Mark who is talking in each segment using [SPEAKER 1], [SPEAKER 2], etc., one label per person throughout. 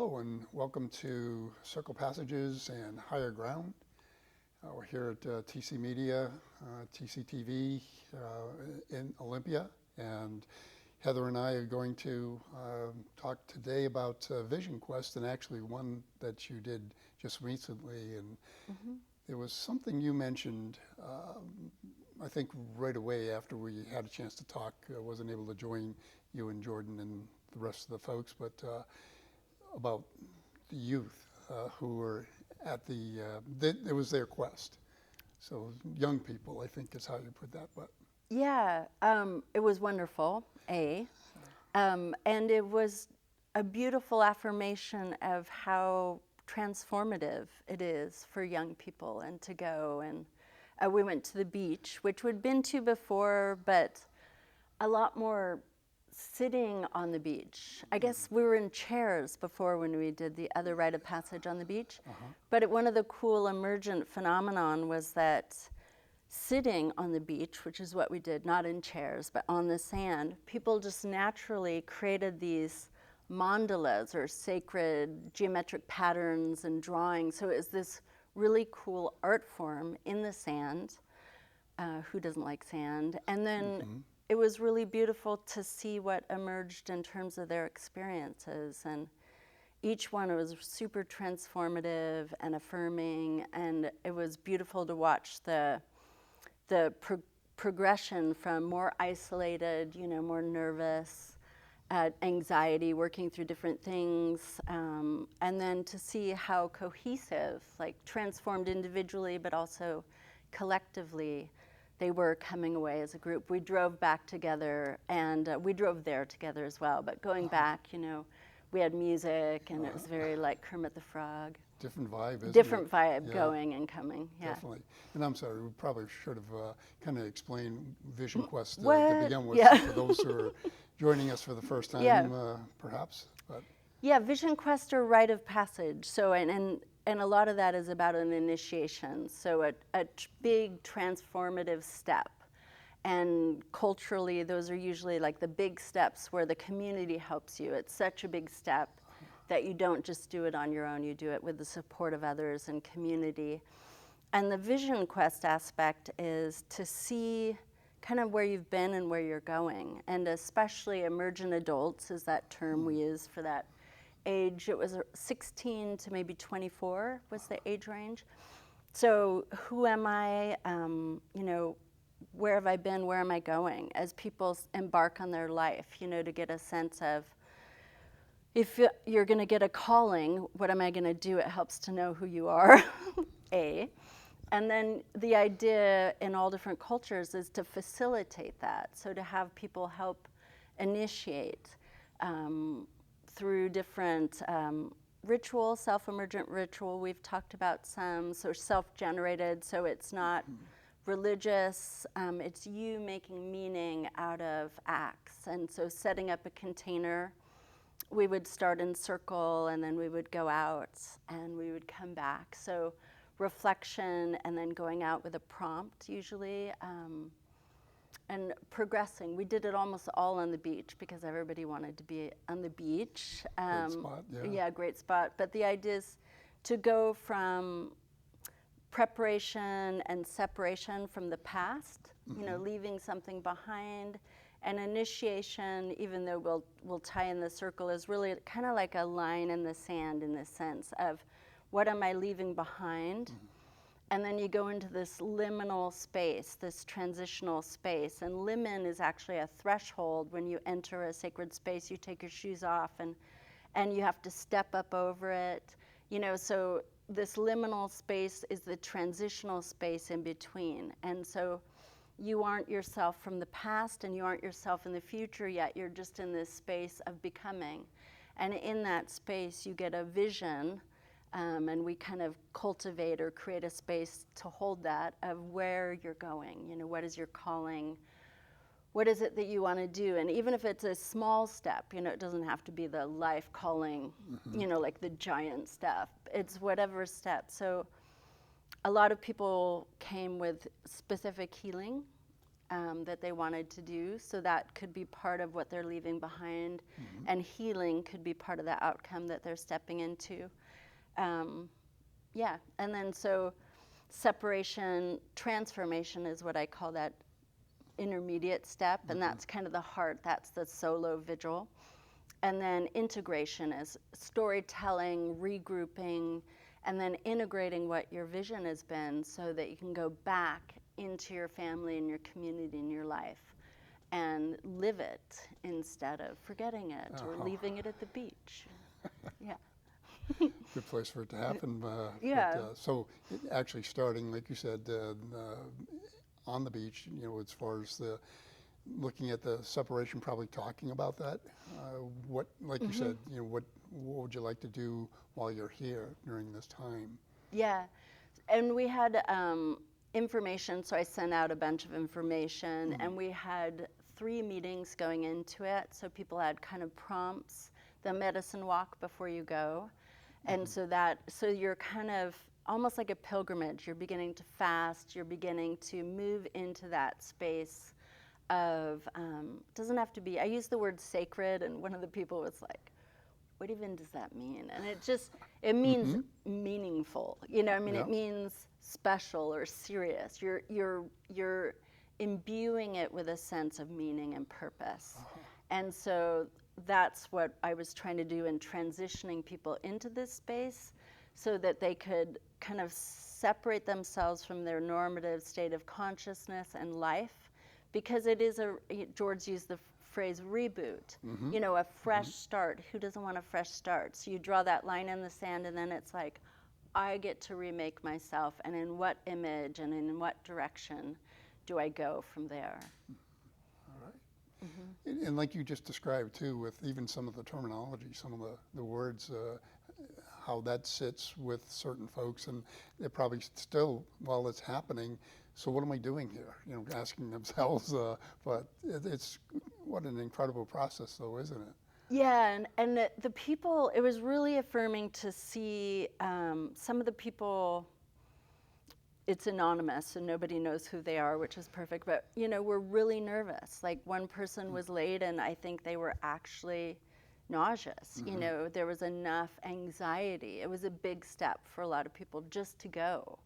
[SPEAKER 1] Hello and welcome to Circle Passages and Higher Ground. We're here at TC Media, TCTV in Olympia, and Heather and I are going to talk today about Vision Quest, and actually one that you did just recently. And there was something you mentioned, I think right away after we had a chance to talk. I wasn't able to join you and Jordan and the rest of the folks, but about the youth who were at it was their quest. So young people, I think is how you put that. But
[SPEAKER 2] Yeah, it was wonderful, and it was a beautiful affirmation of how transformative it is for young people and to go. And we went to the beach, which we'd been to before, but a lot more sitting on the beach. I guess we were in chairs before when we did the other rite of passage on the beach. But one of the cool emergent phenomenon was that sitting on the beach, which is what we did, not in chairs, but on the sand, people just naturally created these mandalas or sacred geometric patterns and drawings. So it was this really cool art form in the sand. Who doesn't like sand? And then it was really beautiful to see what emerged in terms of their experiences. And each one was super transformative and affirming, and it was beautiful to watch the progression from more isolated, more nervous, anxiety, working through different things, and then to see how cohesive, like transformed individually, but also collectively, they were coming away as a group. We drove back together, and we drove there together as well. But going back, we had music, and it was very like Kermit the Frog.
[SPEAKER 1] different vibe, isn't
[SPEAKER 2] Different
[SPEAKER 1] it?
[SPEAKER 2] vibe
[SPEAKER 1] Yeah,
[SPEAKER 2] going and coming. Yeah.
[SPEAKER 1] definitely. And I'm sorry, we probably should have kind of explained Vision Quest to
[SPEAKER 2] What?
[SPEAKER 1] begin with,
[SPEAKER 2] Yeah.
[SPEAKER 1] for those who are joining us for the first time,
[SPEAKER 2] Yeah.
[SPEAKER 1] perhaps. But
[SPEAKER 2] Yeah, Vision Quest or rite of passage. So, and a lot of that is about an initiation. So a big transformative step. And culturally, those are usually like the big steps where the community helps you. It's such a big step that you don't just do it on your own, you do it with the support of others and community. And the Vision Quest aspect is to see kind of where you've been and where you're going. And especially emergent adults is that term we use for that age. It was 16 to maybe 24 was the age range. So who am I? Where have I been? Where am I going? As people embark on their life, to get a sense of, if you're going to get a calling, what am I going to do? It helps to know who you are, A. And then the idea in all different cultures is to facilitate that. So to have people help initiate through different ritual, self-emergent ritual. We've talked about some, so self-generated, so it's not religious, it's you making meaning out of acts. And so setting up a container, we would start in circle and then we would go out and we would come back. So reflection and then going out with a prompt usually, and progressing. We did it almost all on the beach because everybody wanted to be on the beach.
[SPEAKER 1] great spot, yeah.
[SPEAKER 2] Yeah, great spot. But the idea is to go from preparation and separation from the past, leaving something behind. And initiation, even though we'll tie in the circle, is really kind of like a line in the sand in the sense of what am I leaving behind? And then you go into this liminal space, this transitional space. And limin is actually a threshold. When you enter a sacred space, you take your shoes off and you have to step up over it. So this liminal space is the transitional space in between. And so you aren't yourself from the past and you aren't yourself in the future yet. You're just in this space of becoming. And in that space, you get a vision, and we kind of cultivate or create a space to hold that of where you're going. What is your calling? What is it that you want to do? And even if it's a small step, it doesn't have to be the life calling, like the giant step. It's whatever step. So a lot of people came with specific healing that they wanted to do. So that could be part of what they're leaving behind, and healing could be part of the outcome that they're stepping into. Yeah, and then so separation, transformation is what I call that intermediate step, and that's kind of the heart, that's the solo vigil. And then integration is storytelling, regrouping, and then integrating what your vision has been so that you can go back into your family and your community and your life and live it instead of forgetting it or leaving it at the beach. Yeah.
[SPEAKER 1] Good place for it to happen.
[SPEAKER 2] Yeah.
[SPEAKER 1] So actually starting, like you said, on the beach, as far as looking at the separation, probably talking about that. What, like you said, what would you like to do while you're here during this time?
[SPEAKER 2] Yeah, and we had information, so I sent out a bunch of information, and we had 3 meetings going into it, so people had kind of prompts, the medicine walk before you go, and so you're kind of almost like a pilgrimage. You're beginning to fast, you're beginning to move into that space of, doesn't have to be, I use the word sacred, and one of the people was like, what even does that mean? And it means meaningful, it means special or serious. You're imbuing it with a sense of meaning and purpose. And so that's what I was trying to do in transitioning people into this space so that they could kind of separate themselves from their normative state of consciousness and life, because it is George used the phrase reboot, a fresh start. Who doesn't want a fresh start? So you draw that line in the sand, and then it's like, I get to remake myself, and in what image and in what direction do I go from there?
[SPEAKER 1] All right. And like you just described too, with even some of the terminology, some of the words, how that sits with certain folks, and they're probably still, while it's happening, so what am I doing here? Asking themselves, but it's what an incredible process though, isn't it?
[SPEAKER 2] Yeah, and the people, it was really affirming to see some of the people, it's anonymous and nobody knows who they are, which is perfect, but we're really nervous. Like one person was late and I think they were actually nauseous. There was enough anxiety. It was a big step for a lot of people just to go.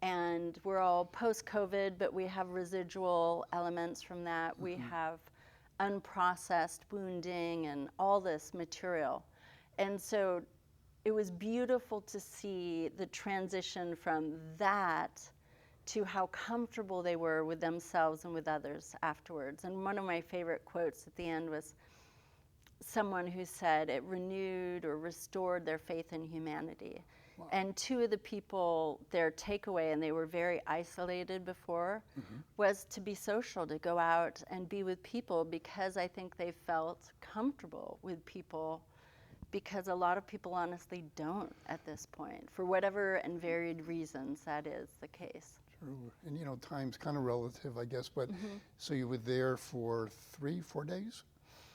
[SPEAKER 2] And we're all post-COVID, but we have residual elements from that. We have unprocessed wounding and all this material. And so it was beautiful to see the transition from that to how comfortable they were with themselves and with others afterwards. And one of my favorite quotes at the end was someone who said it renewed or restored their faith in humanity. Wow. And 2 of the people, their takeaway, and they were very isolated before, was to be social, to go out and be with people, because I think they felt comfortable with people, because a lot of people honestly don't at this point, for whatever and varied reasons that is the case.
[SPEAKER 1] True. And time's kind of relative, I guess, but so you were there for 3-4 days?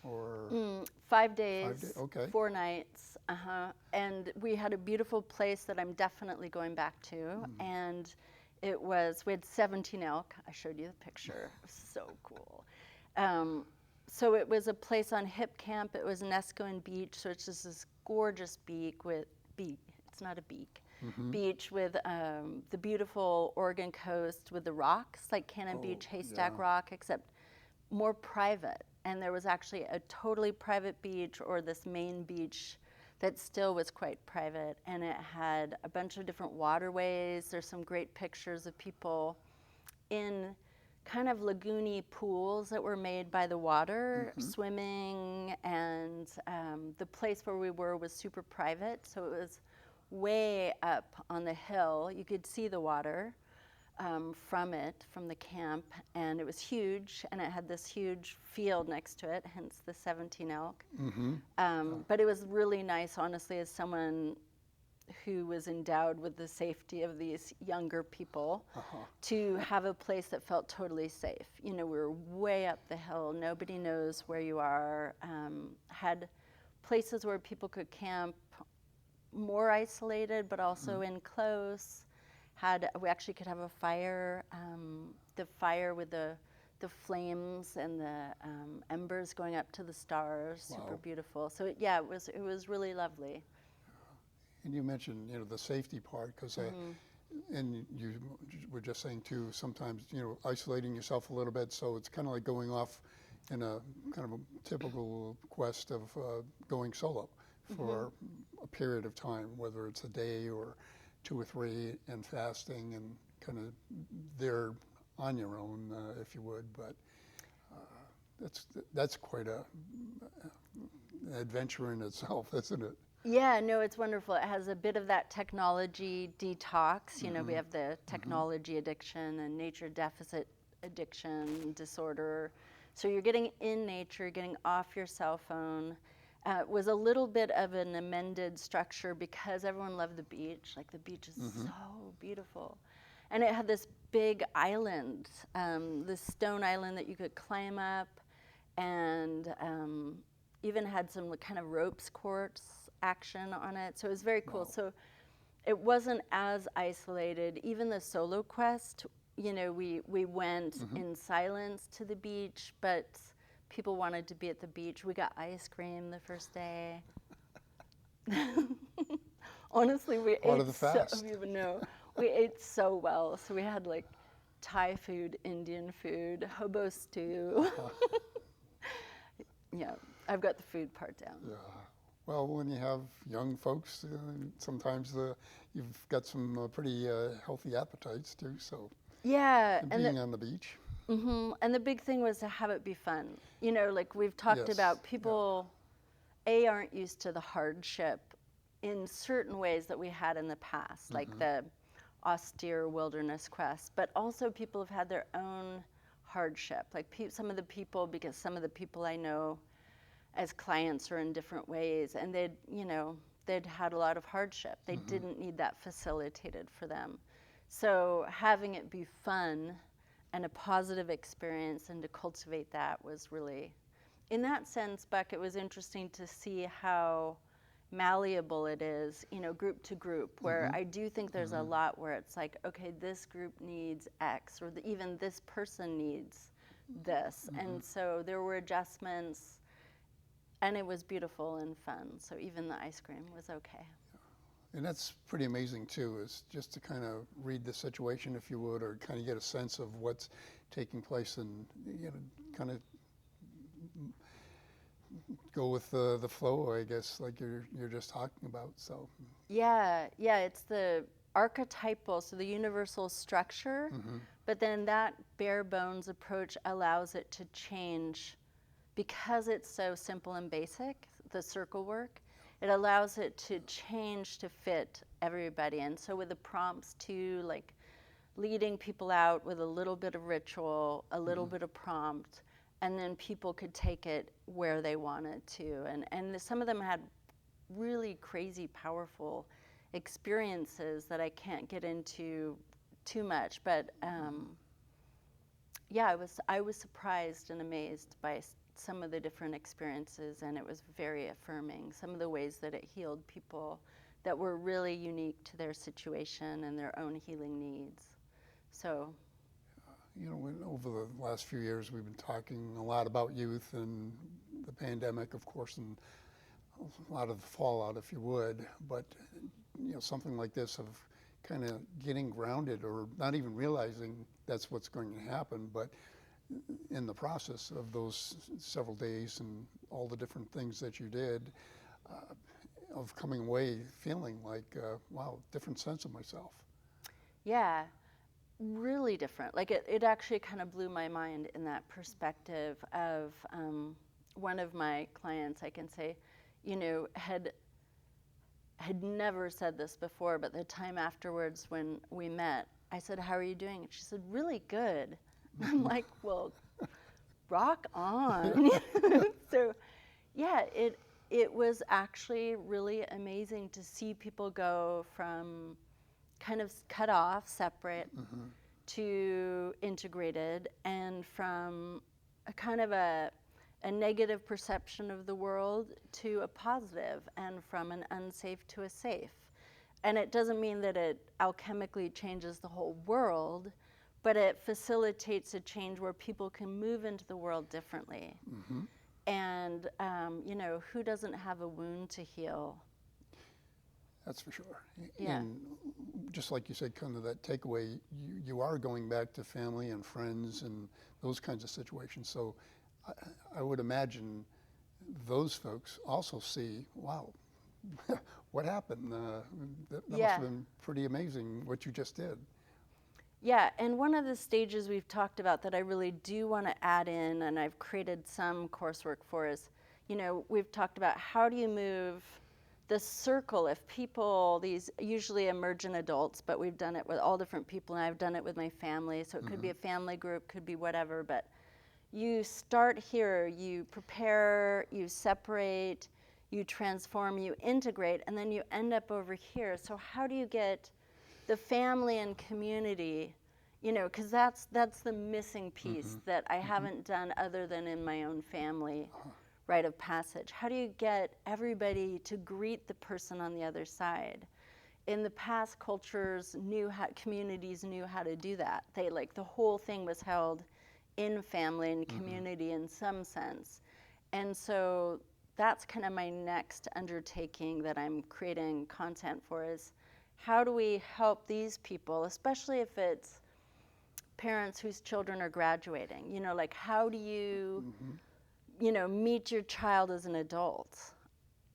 [SPEAKER 1] Or
[SPEAKER 2] 5 days,
[SPEAKER 1] okay.
[SPEAKER 2] 4 nights, and we had a beautiful place that I'm definitely going back to, and we had 17 elk. I showed you the picture. It was so cool. So it was a place on Hip Camp. It was Nescoin Beach, so it's just this gorgeous it's not a beak, beach with the beautiful Oregon coast with the rocks, like Cannon Beach, Haystack Rock, except more private. And there was actually a totally private beach, or this main beach that still was quite private, and it had a bunch of different waterways. There's some great pictures of people in kind of lagoony pools that were made by the water, swimming, and the place where we were was super private, so it was way up on the hill. You could see the water from the camp, and it was huge, and it had this huge field next to it, hence the 17 elk. But it was really nice, honestly, as someone who was endowed with the safety of these younger people, to have a place that felt totally safe. We were way up the hill, nobody knows where you are, had places where people could camp more isolated, but also in close. We actually could have a fire, the fire with the the flames and the embers going up to the stars, super
[SPEAKER 1] Wow.
[SPEAKER 2] beautiful. So yeah, it was really lovely.
[SPEAKER 1] And you mentioned, the safety part, because and you were just saying too, sometimes, isolating yourself a little bit, so it's kind of like going off in a kind of a typical quest of going solo for a period of time, whether it's a day or 2 or 3, and fasting and kind of there on your own, if you would. But that's quite an adventure in itself, isn't it?
[SPEAKER 2] Yeah, no, it's wonderful. It has a bit of that technology detox. You know, we have the technology addiction and nature deficit addiction disorder. So you're getting in nature, getting off your cell phone. It was a little bit of an amended structure because everyone loved the beach. Like the beach is so beautiful. And it had this big island, this stone island that you could climb up, and even had some kind of ropes course action on it. So it was very cool.
[SPEAKER 1] Wow.
[SPEAKER 2] So it wasn't as isolated. Even the solo quest, we went in silence to the beach, but people wanted to be at the beach. We got ice cream the first day. Honestly, we
[SPEAKER 1] Part
[SPEAKER 2] ate
[SPEAKER 1] of the fast.
[SPEAKER 2] we ate so well. So we had like Thai food, Indian food, hobo stew. Yeah, I've got the food part down.
[SPEAKER 1] Yeah. Well, when you have young folks, sometimes you've got some pretty healthy appetites too. So
[SPEAKER 2] Yeah,
[SPEAKER 1] being on the beach.
[SPEAKER 2] and the big thing was to have it be fun. Like we've talked
[SPEAKER 1] Yes,
[SPEAKER 2] about,
[SPEAKER 1] yeah.
[SPEAKER 2] people aren't used to the hardship in certain ways that we had in the past, like the austere wilderness quest. But also, people have had their own hardship. Like some of the people, because some of the people I know as clients are in different ways, and they'd had a lot of hardship. They didn't need that facilitated for them. So having it be fun and a positive experience, and to cultivate that, was really, in that sense, Buck, it was interesting to see how malleable it is, group to group, where I do think there's a lot where it's like, okay, this group needs X, or even this person needs this. And so there were adjustments, and it was beautiful and fun. So even the ice cream was okay.
[SPEAKER 1] And that's pretty amazing too, is just to kind of read the situation, if you would, or kind of get a sense of what's taking place, and kind of go with the flow, I guess, like you're just talking about. So
[SPEAKER 2] Yeah, it's the archetypal, so the universal structure, but then that bare bones approach allows it to change because it's so simple and basic, the circle work. It allows it to change to fit everybody. And so with the prompts too, like leading people out with a little bit of ritual, a little bit of prompt, and then people could take it where they wanted to. And some of them had really crazy, powerful experiences that I can't get into too much. But yeah, I was surprised and amazed by some of the different experiences, and it was very affirming. Some of the ways that it healed people that were really unique to their situation and their own healing needs. So,
[SPEAKER 1] over the last few years, we've been talking a lot about youth and the pandemic, of course, and a lot of the fallout, if you would. But something like this, of kind of getting grounded, or not even realizing that's what's going to happen, but in the process of those several days and all the different things that you did, of coming away feeling like, wow, different sense of myself.
[SPEAKER 2] yeah, really different. Like it actually kind of blew my mind in that perspective of one of my clients, I can say, had never said this before, but the time afterwards when we met, I said, "How are you doing?" And she said, "Really good." I'm like, "Well, rock on." So, yeah, it was actually really amazing to see people go from kind of cut off, separate, to integrated, and from a kind of a negative perception of the world to a positive, and from an unsafe to a safe. And it doesn't mean that it alchemically changes the whole world, but it facilitates a change where people can move into the world differently. And, who doesn't have a wound to heal?
[SPEAKER 1] That's for sure.
[SPEAKER 2] Yeah.
[SPEAKER 1] And just like you said, kind of that takeaway, you are going back to family and friends and those kinds of situations. So I would imagine those folks also see, wow, what happened? That must have been pretty amazing what you just did.
[SPEAKER 2] Yeah, and one of the stages we've talked about that I really do want to add in, and I've created some coursework for, is, we've talked about how do you move the circle if people, these usually emergent adults, but we've done it with all different people, and I've done it with my family, so it could be a family group, could be whatever, but you start here, you prepare, you separate, you transform, you integrate, and then you end up over here. So how do you get the family and community, because that's the missing piece that I haven't done other than in my own family rite of passage. How do you get everybody to greet the person on the other side? In the past, communities knew how to do that. The whole thing was held in family and community in some sense. And so that's kind of my next undertaking that I'm creating content for, is how do we help these people, especially if it's parents whose children are graduating, how do you, meet your child as an adult?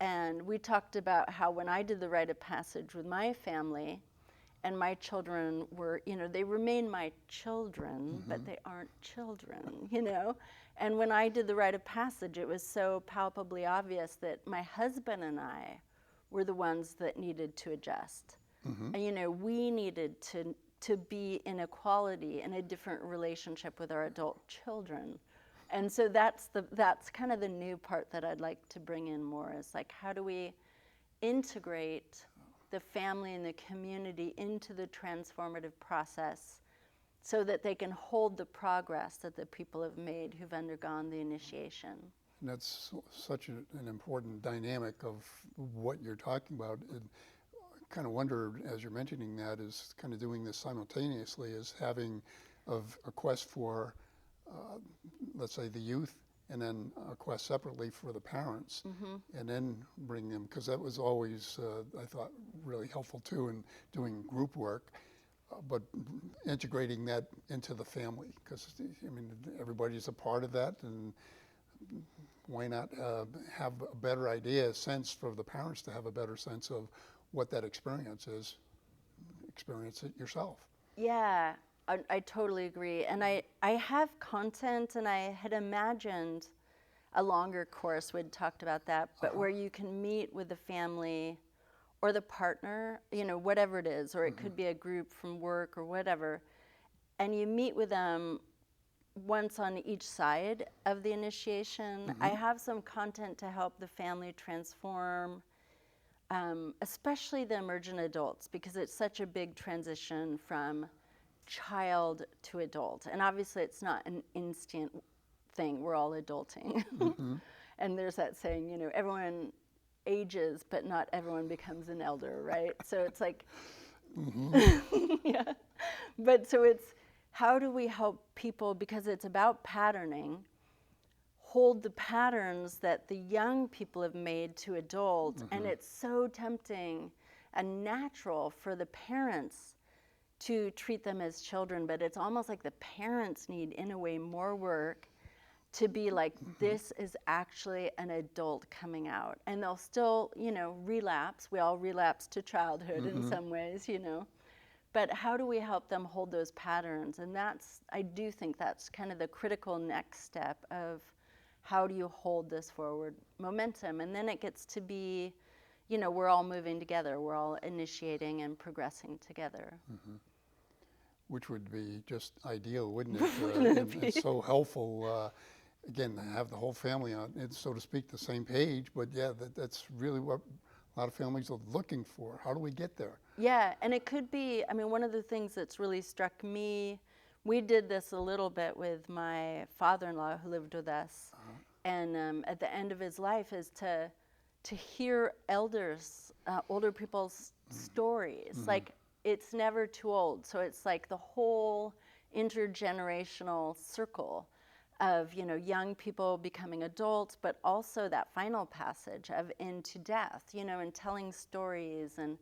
[SPEAKER 2] And we talked about how when I did the rite of passage with my family, and my children were, they remain my children, but they aren't children, And when I did the rite of passage, it was so palpably obvious that my husband and I were the ones that needed to adjust. And, we needed to be in equality in a different relationship with our adult children. And so that's kind of the new part that I'd like to bring in more, is how do we integrate the family and the community into the transformative process so that they can hold the progress that the people have made who've undergone the initiation.
[SPEAKER 1] And that's such an important dynamic of what you're talking about. And I kind of wonder, as you're mentioning that, is kind of doing this simultaneously, is having a quest for, let's say, the youth, and then a quest separately for the parents, and then bring them, because that was always, I thought, really helpful too in doing group work, but integrating that into the family, because everybody's a part of that, and why not have a better idea, a sense for the parents to have a better sense of what that experience is, experience it yourself.
[SPEAKER 2] Yeah. I totally agree. And I have content, and I had imagined a longer course, we'd talked about that, but where you can meet with the family or the partner, whatever it is, or it could be a group from work or whatever, and you meet with them once on each side of the initiation. I have some content to help the family transform, especially the emergent adults, because it's such a big transition from child to adult. And obviously it's not an instant thing, we're all adulting. And there's that saying, everyone ages, but not everyone becomes an elder, right? So it's yeah. But so it's, how do we help people, because it's about patterning, hold the patterns that the young people have made to adult, and it's so tempting and natural for the parents to treat them as children, but it's almost like the parents need, in a way, more work to be like, this is actually an adult coming out. And they'll still, relapse. We all relapse to childhood in some ways, But how do we help them hold those patterns? And I do think that's kind of the critical next step of how do you hold this forward momentum? And then it gets to be, we're all moving together. We're all initiating and progressing together.
[SPEAKER 1] Which would be just ideal, wouldn't it? It's so helpful, again, to have the whole family on, so to speak, the same page. But yeah, that's really what a lot of families are looking for. How do we get there?
[SPEAKER 2] Yeah, and it could be, one of the things that's really struck me, we did this a little bit with my father-in-law who lived with us. And at the end of his life is to hear elders, older people's stories. It's never too old. So it's the whole intergenerational circle of, you know, young people becoming adults, but also that final passage of into death, you know, and telling stories and,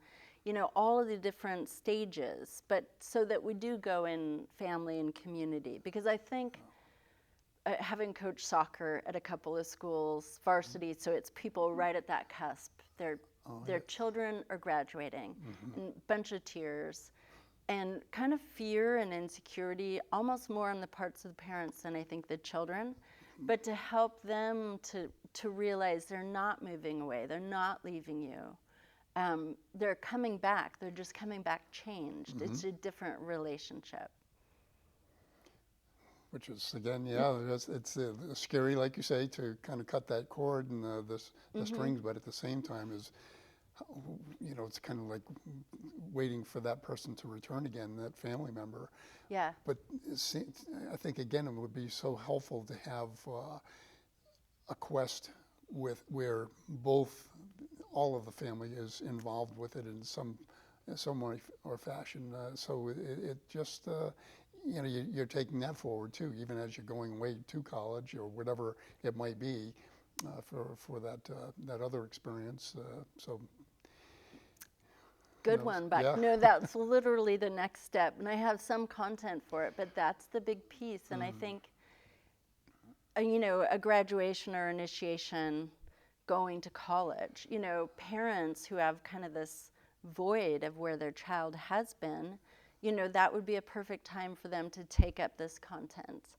[SPEAKER 2] you know, all of the different stages, but so that we do go in family and community. Because I think having coached soccer at a couple of schools, varsity, so it's people right at that cusp. Their children are graduating, and a bunch of tears, and kind of fear and insecurity, almost more on the parts of the parents than I think the children, but to help them to realize they're not moving away, they're not leaving you. They're coming back, they're just coming back changed. It's a different relationship.
[SPEAKER 1] Which is, again, it's scary, like you say, to kind of cut that cord and the strings, but at the same time is, you know, it's kind of like waiting for that person to return again, that family member.
[SPEAKER 2] Yeah.
[SPEAKER 1] But I think, again, it would be so helpful to have a quest where all of the family is involved with it in some way or fashion. So it just, you know, you're taking that forward too, even as you're going away to college or whatever it might be for that other experience. So.
[SPEAKER 2] Good one, but no, that's literally the next step. And I have some content for it, but that's the big piece. And I think, you know, a graduation or initiation, going to college, you know, parents who have kind of this void of where their child has been, you know, that would be a perfect time for them to take up this content,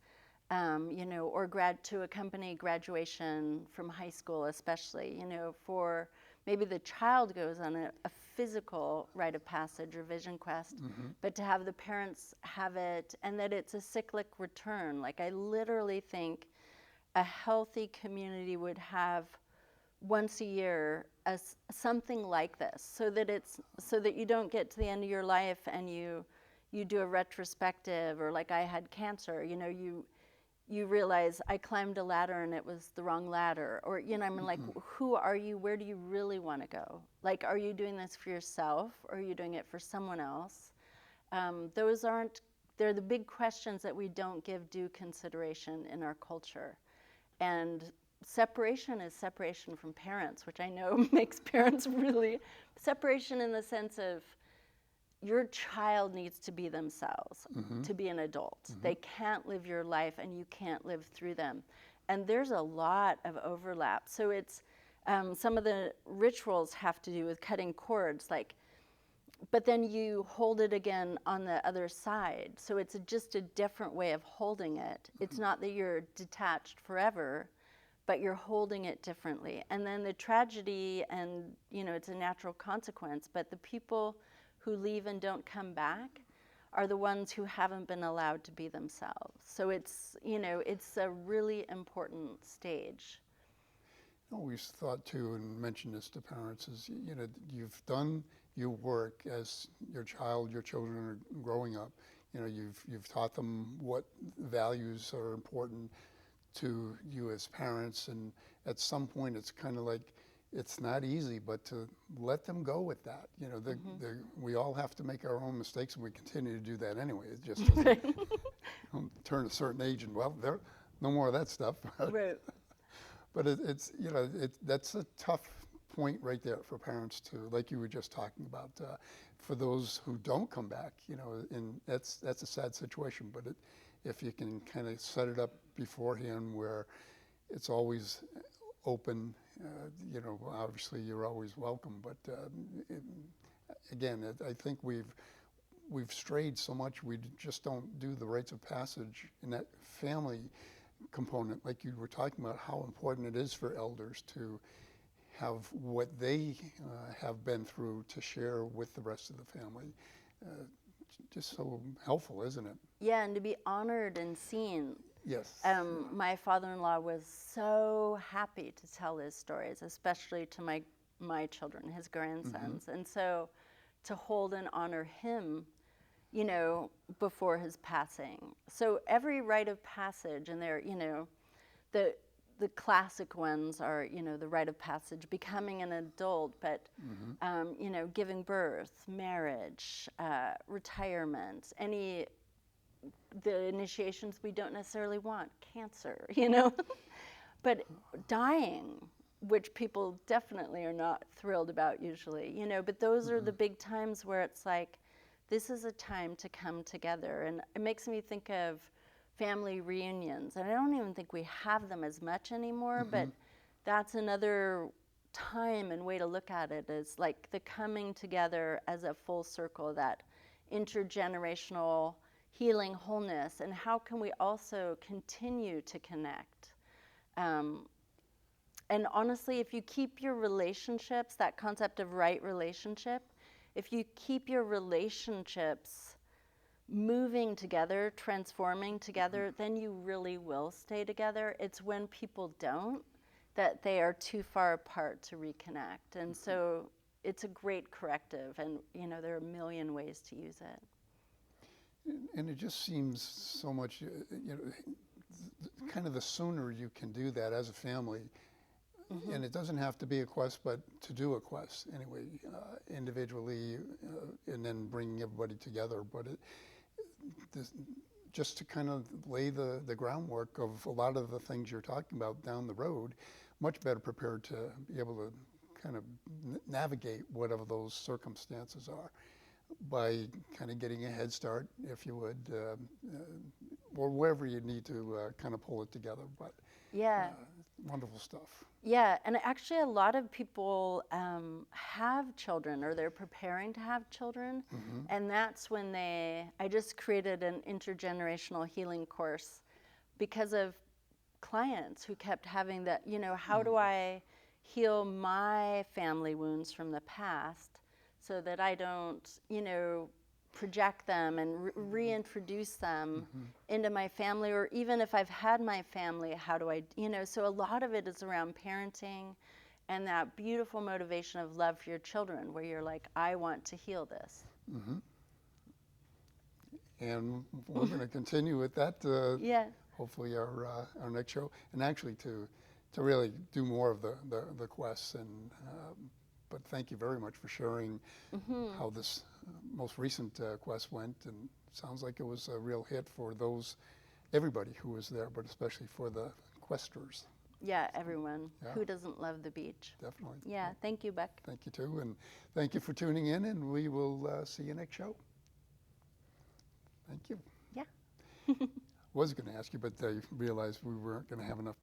[SPEAKER 2] you know, or to accompany graduation from high school, especially, you know, for maybe the child goes on a physical rite of passage or vision quest, but to have the parents have it, and that it's a cyclic return. Like, I literally think a healthy community would have once a year something like this, so that you don't get to the end of your life and you do a retrospective, or like I had cancer, you know, you realize I climbed a ladder and it was the wrong ladder, or, you know, I mean, like, who are you? Where do you really want to go? Like, are you doing this for yourself, or are you doing it for someone else? They're the big questions that we don't give due consideration in our culture. And separation is separation from parents, which I know makes parents really, separation in the sense of your child needs to be themselves, to be an adult. They can't live your life and you can't live through them. And there's a lot of overlap. So it's, some of the rituals have to do with cutting cords, like, but then you hold it again on the other side. So it's just a different way of holding it. It's not that you're detached forever, but you're holding it differently. And then the tragedy, and, you know, it's a natural consequence, but the people who leave and don't come back are the ones who haven't been allowed to be themselves. So it's, you know, it's a really important stage.
[SPEAKER 1] I always thought too, and mentioned this to parents, is, you know, you've done your work as your children are growing up. You know, you've taught them what values are important to you as parents, and at some point it's kind of like, it's not easy, but to let them go with that. You know, we all have to make our own mistakes, and we continue to do that anyway. It just doesn't turn a certain age, and well, there no more of that stuff.
[SPEAKER 2] Right.
[SPEAKER 1] But it's, you know, that's a tough point right there for parents to, like you were just talking about, for those who don't come back. You know, and that's a sad situation. But if you can kind of set it up beforehand where it's always open. You know, obviously you're always welcome, but again, I think we've strayed so much. We just don't do the rites of passage in that family component, like you were talking about, how important it is for elders to have what they have been through to share with the rest of the family. Just so helpful, isn't it?
[SPEAKER 2] Yeah, and to be honored and seen.
[SPEAKER 1] Yes.
[SPEAKER 2] My father-in-law was so happy to tell his stories, especially to my children, his grandsons. And so to hold and honor him, you know, before his passing. So every rite of passage, and there, you know, the classic ones are, you know, the rite of passage, becoming an adult, but, you know, giving birth, marriage, retirement, any the initiations we don't necessarily want, cancer, you know, but dying, which people definitely are not thrilled about usually, you know, but those are the big times where it's like, this is a time to come together. And it makes me think of family reunions. And I don't even think we have them as much anymore, but that's another time and way to look at it, is like the coming together as a full circle, that intergenerational healing wholeness. And how can we also continue to connect? And honestly, if you keep your relationships, that concept of right relationship, if you keep your relationships moving together, transforming together, then you really will stay together. It's when people don't that they are too far apart to reconnect. And so it's a great corrective, and you know, there are a million ways to use it.
[SPEAKER 1] And it just seems so much, you know, kind of the sooner you can do that as a family, and it doesn't have to be a quest, but to do a quest anyway, individually, and then bringing everybody together. But just to kind of lay the groundwork of a lot of the things you're talking about down the road, much better prepared to be able to kind of navigate whatever those circumstances are by kind of getting a head start, if you would, or wherever you need to kind of pull it together. But
[SPEAKER 2] Yeah.
[SPEAKER 1] wonderful stuff.
[SPEAKER 2] Yeah, and actually, a lot of people have children, or they're preparing to have children, and that's when I just created an intergenerational healing course because of clients who kept having that, you know, how do I heal my family wounds from the past so that I don't, you know, project them and reintroduce them into my family, or even if I've had my family, how do I, you know, so a lot of it is around parenting and that beautiful motivation of love for your children, where you're like, I want to heal this.
[SPEAKER 1] And we're going to continue with that.
[SPEAKER 2] Yeah.
[SPEAKER 1] Hopefully our next show, and actually to really do more of the quests. And but thank you very much for sharing how this most recent quest went, and sounds like it was a real hit for everybody who was there, but especially for the questers.
[SPEAKER 2] Yeah, everyone.
[SPEAKER 1] Yeah.
[SPEAKER 2] Who doesn't love the beach?
[SPEAKER 1] Definitely.
[SPEAKER 2] Yeah, thank you, Buck.
[SPEAKER 1] Thank you too, and thank you for tuning in, and we will see you next show. Thank you.
[SPEAKER 2] Yeah.
[SPEAKER 1] Was going to ask you, but I realized we weren't going to have enough